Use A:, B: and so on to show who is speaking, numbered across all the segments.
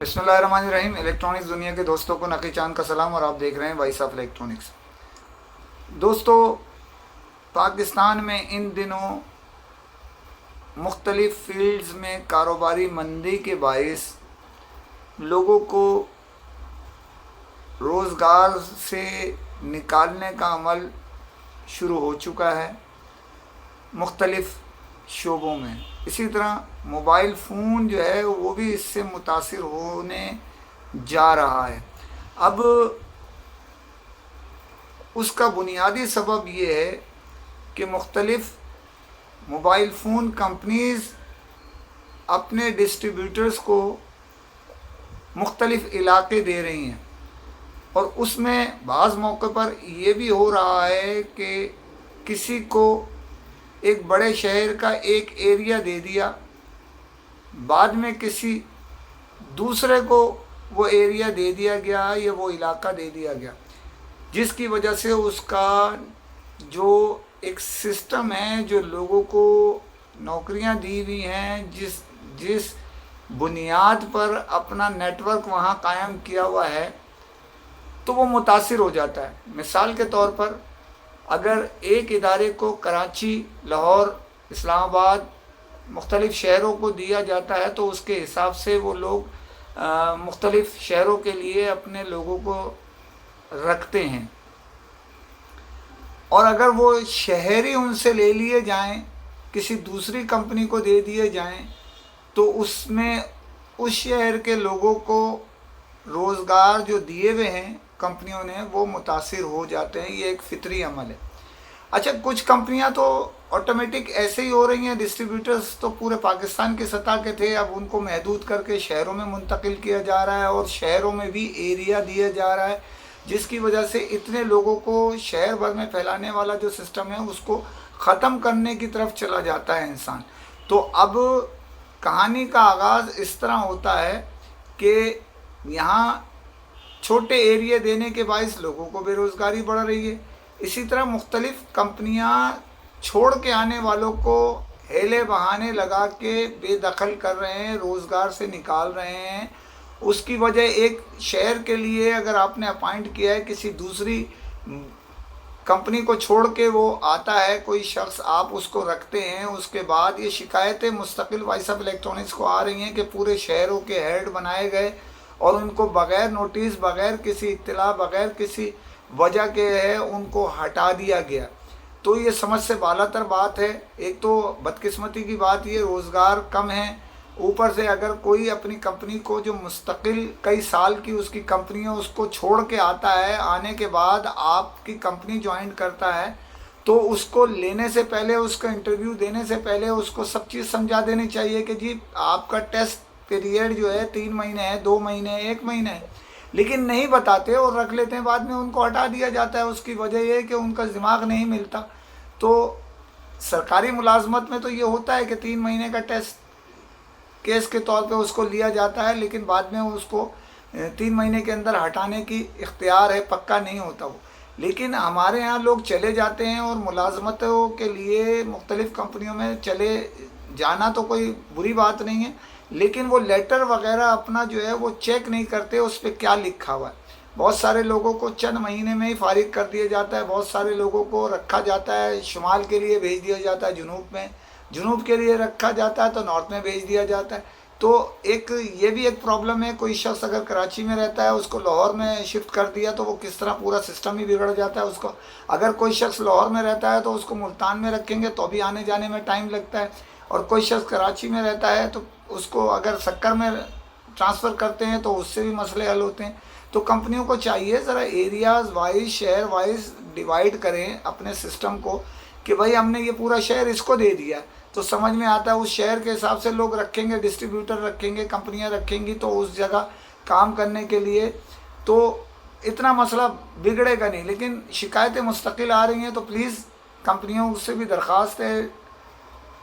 A: बिस्मिल्लाहिर्रहमानिर्रहीम। इलेक्ट्रॉनिक्स दुनिया के दोस्तों को नकी चांद का सलाम और आप देख रहे हैं वॉइस ऑफ इलेक्ट्रॉनिक्स। दोस्तों, पाकिस्तान में इन दिनों मुख्तलिफ़ फील्ड्स में कारोबारी मंदी के बायस लोगों को रोज़गार से निकालने का अमल शुरू हो चुका है मुख्तलिफ़ शोबों में। इसी तरह मोबाइल फ़ोन जो है वो भी इससे मुतासिर होने जा रहा है। अब उसका बुनियादी सबब ये है कि मुख्तलिफ़ मोबाइल फ़ोन कंपनीज़ अपने डिस्ट्रीब्यूटर्स को मुख्तलिफ़ इलाके दे रही हैं, और उसमें बाज़ मौक़े पर ये भी हो रहा है कि किसी को एक बड़े शहर का एक एरिया दे दिया, बाद में किसी दूसरे को वो एरिया दे दिया गया या वो इलाका दे दिया गया, जिसकी वजह से उसका जो एक सिस्टम है, जो लोगों को नौकरियां दी हुई हैं, जिस जिस बुनियाद पर अपना नेटवर्क वहाँ कायम किया हुआ है, तो वो मुतासिर हो जाता है। मिसाल के तौर पर अगर एक इदारे को कराची, लाहौर, इस्लामाबाद मुख्तलिफ़ शहरों को दिया जाता है तो उसके हिसाब से वो लोग मुख्तलिफ़ शहरों के लिए अपने लोगों को रखते हैं, और अगर वो शहरी उनसे ले लिए जाएं, किसी दूसरी कंपनी को दे दिए जाएं, तो उसमें उस शहर के लोगों को रोज़गार जो दिए हुए हैं कंपनियों ने वो मुतासिर हो जाते हैं। ये एक फितरी अमल है। अच्छा, कुछ कंपनियां तो ऑटोमेटिक ऐसे ही हो रही हैं। डिस्ट्रीब्यूटर्स तो पूरे पाकिस्तान की सतह के थे, अब उनको महदूद करके शहरों में मुंतकिल किया जा रहा है, और शहरों में भी एरिया दिया जा रहा है, जिसकी वजह से इतने लोगों को शहर भर में फैलाने वाला जो सिस्टम है उसको ख़त्म करने की तरफ चला जाता है इंसान। तो अब कहानी का आगाज़ इस तरह होता है कि यहाँ छोटे एरिया देने के बायस लोगों को बेरोज़गारी बढ़ रही है। इसी तरह मुख्तलिफ़ कंपनियाँ छोड़ के आने वालों को हेले बहाने लगा के बेदखल कर रहे हैं, रोज़गार से निकाल रहे हैं। उसकी वजह एक शहर के लिए अगर आपने अपॉइंट किया है, किसी दूसरी कंपनी को छोड़ के वो आता है कोई शख्स, आप उसको रखते हैं, उसके बाद ये शिकायतें मुस्तकिल वॉइस ऑफ इलेक्ट्रॉनिक्स को आ रही हैं कि पूरे शहरों के हेड बनाए गए और उनको बग़ैर नोटिस, बग़ैर किसी इत्तला, बग़ैर किसी वजह के है उनको हटा दिया गया। तो ये समझ से बालातर बात है। एक तो बदकिस्मती की बात, ये रोज़गार कम है, ऊपर से अगर कोई अपनी कंपनी को जो मुस्तकिल कई साल की उसकी कंपनी है उसको छोड़ के आता है, आने के बाद आपकी कंपनी ज्वाइन करता है, तो उसको लेने से पहले, उसका इंटरव्यू देने से पहले उसको सब चीज़ समझा देनी चाहिए कि जी आपका टेस्ट पीरियड जो है 3 महीने है, 2 महीने है, 1 महीने है, लेकिन नहीं बताते और रख लेते हैं, बाद में उनको हटा दिया जाता है। उसकी वजह यह है कि उनका दिमाग नहीं मिलता। तो सरकारी मुलाजमत में तो ये होता है कि 3 महीने का टेस्ट केस के तौर पे उसको लिया जाता है, लेकिन बाद में उसको 3 महीने के अंदर हटाने की इख्तियार है, पक्का नहीं होता वो। लेकिन हमारे यहाँ लोग चले जाते हैं और मुलाजमतों के लिए मुख्तलिफ़ कंपनियों में चले जाना तो कोई बुरी बात नहीं है, लेकिन वो लेटर वगैरह अपना जो है वो चेक नहीं करते उस पर क्या लिखा हुआ है। बहुत सारे लोगों को चंद महीने में ही फारिग कर दिया जाता है, बहुत सारे लोगों को रखा जाता है, शुमाल के लिए भेज दिया जाता है, जुनूब में, जुनूब के लिए रखा जाता है तो नॉर्थ में भेज दिया जाता है। तो एक ये भी एक प्रॉब्लम है। कोई शख्स अगर कराची में रहता है, उसको लाहौर में शिफ्ट कर दिया तो वो किस तरह पूरा सिस्टम ही बिगड़ जाता है उसको। अगर कोई शख्स लाहौर में रहता है तो उसको मुल्तान में रखेंगे तो भी आने जाने में टाइम लगता है, और कोई शख्स कराची में रहता है तो उसको अगर सक्कर में ट्रांसफ़र करते हैं तो उससे भी मसले हल होते हैं। तो कंपनियों को चाहिए ज़रा एरियाज़ वाइज, शहर वाइज डिवाइड करें अपने सिस्टम को कि भाई हमने ये पूरा शहर इसको दे दिया, तो समझ में आता है उस शहर के हिसाब से लोग रखेंगे, डिस्ट्रीब्यूटर रखेंगे, कंपनियां रखेंगी तो उस जगह काम करने के लिए, तो इतना मसला बिगड़ेगा नहीं। लेकिन शिकायतें मुस्तकिल आ रही हैं, तो प्लीज़ कंपनियों से भी दरख्वास्त है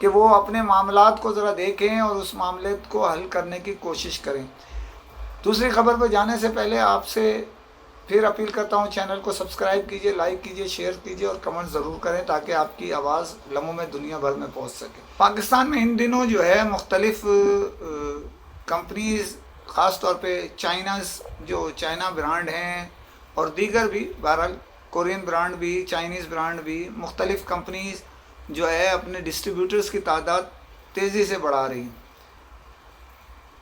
A: कि वो अपने मामलात को ज़रा देखें और उस मामले को हल करने की कोशिश करें। दूसरी खबर पर जाने से पहले आपसे फिर अपील करता हूँ, चैनल को सब्सक्राइब कीजिए, लाइक कीजिए, शेयर कीजिए और कमेंट ज़रूर करें ताकि आपकी आवाज़ लम्हों में दुनिया भर में पहुँच सके। पाकिस्तान में इन दिनों जो है मुख्तलिफ़ कंपनीज़ ख़ास طور پہ چائنا برانڈ ہیں اور دیگر بھی، بہرحال کورین برانڈ بھی، چائنیز برانڈ بھی، مختلف کمپنیز جو ہے اپنے ڈسٹریبیوٹرز کی تعداد تیزی سے بڑھا رہی ہیں،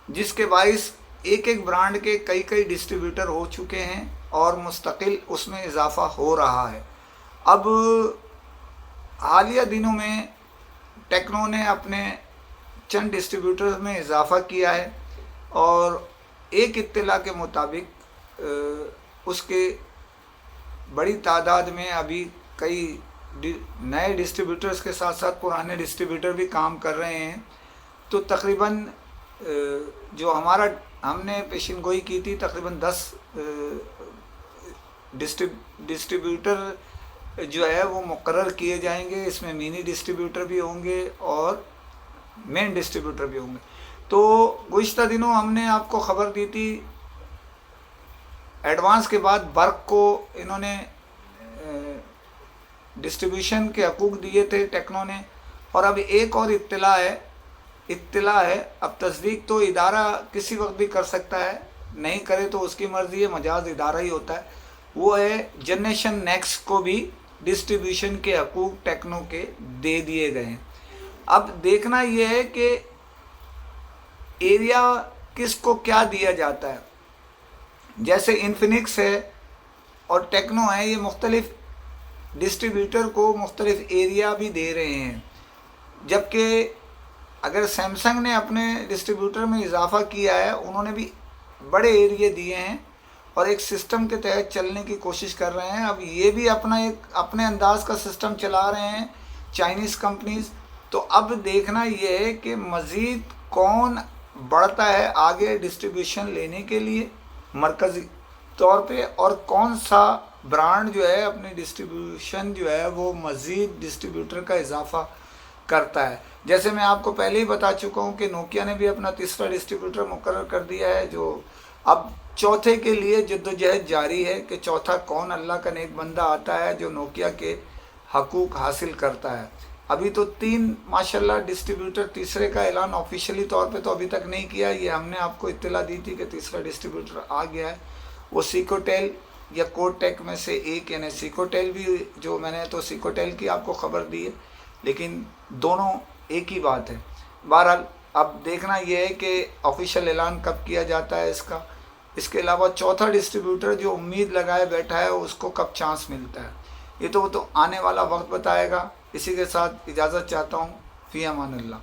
A: جس کے باعث ایک ایک برانڈ کے کئی کئی ڈسٹریبیوٹر ہو چکے ہیں اور مستقل اس میں اضافہ ہو رہا ہے۔ اب حالیہ دنوں میں ٹیکنو نے اپنے چند ڈسٹریبیوٹرز میں اضافہ کیا ہے، اور ایک اطلاع کے مطابق اس کے بڑی تعداد میں ابھی کئی نئے ڈسٹریبیوٹرز کے ساتھ ساتھ پرانے ڈسٹریبیوٹر بھی کام کر رہے ہیں۔ تو تقریباً جو ہم نے پیشن گوئی کی تھی، تقریباً 10 ڈسٹریبیوٹر جو ہے وہ مقرر کیے جائیں گے۔ اس میں منی ڈسٹریبیوٹر بھی ہوں گے اور مین ڈسٹریبیوٹر بھی ہوں گے۔ تو گزشتہ دنوں ہم نے آپ کو خبر دی تھی، ایڈوانس کے بعد برق کو انہوں نے ڈسٹریبیوشن کے حقوق دیے تھے ٹیکنو نے، اور اب ایک اور اطلاع ہے، اب تصدیق تو ادارہ کسی وقت بھی کر سکتا ہے، نہیں کرے تو اس کی مرضی ہے، مجاز ادارہ ہی ہوتا ہے، وہ ہے جنریشن نیکسٹ کو بھی ڈسٹریبیوشن کے حقوق ٹیکنو کے دے دیے گئے ہیں۔ اب دیکھنا یہ ہے کہ ایریا کس کو کیا دیا جاتا ہے۔ جیسے انفینکس ہے اور ٹیکنو ہے، یہ مختلف ڈسٹریبیوٹر کو مختلف ایریا بھی دے رہے ہیں، جبکہ اگر سیمسنگ نے اپنے ڈسٹریبیوٹر میں اضافہ کیا ہے، انہوں نے بھی بڑے ایریے دیے ہیں اور ایک سسٹم کے تحت چلنے کی کوشش کر رہے ہیں۔ اب یہ بھی اپنے انداز کا سسٹم چلا رہے ہیں چائنیز کمپنیز۔ تو اب دیکھنا یہ ہے کہ مزید کون بڑھتا ہے آگے ڈسٹریبیوشن لینے کے لیے مرکزی طور پہ، اور کون سا برانڈ جو ہے اپنی ڈسٹریبیوشن جو ہے وہ مزید ڈسٹریبیوٹر کا اضافہ کرتا ہے۔ جیسے میں آپ کو پہلے ہی بتا چکا ہوں کہ نوکیا نے بھی اپنا تیسرا ڈسٹریبیوٹر مقرر کر دیا ہے، جو اب چوتھے کے لیے جدوجہد جاری ہے کہ چوتھا کون اللہ کا نیک بندہ آتا ہے جو نوکیا کے حقوق حاصل کرتا ہے۔ ابھی تو 3 ماشاءاللہ ڈسٹریبیوٹر، تیسرے کا اعلان آفیشیلی طور پہ تو ابھی تک نہیں کیا، یہ ہم نے آپ کو اطلاع دی تھی کہ تیسرا ڈسٹریبیوٹر آ گیا ہے، وہ سیکوٹیل یا کوٹیک میں سے ایک، یعنی سیکوٹیل بھی، جو میں نے تو سیکوٹیل کی آپ کو خبر دی ہے، لیکن دونوں ایک ہی بات ہے۔ بہرحال اب دیکھنا یہ ہے کہ آفیشیل اعلان کب کیا جاتا ہے اس کا۔ اس کے علاوہ چوتھا ڈسٹریبیوٹر جو امید لگائے بیٹھا ہے، اس کو کب چانس ملتا ہے، یہ تو آنے والا وقت بتائے گا۔ اسی کے ساتھ اجازت چاہتا ہوں، فی امان اللہ۔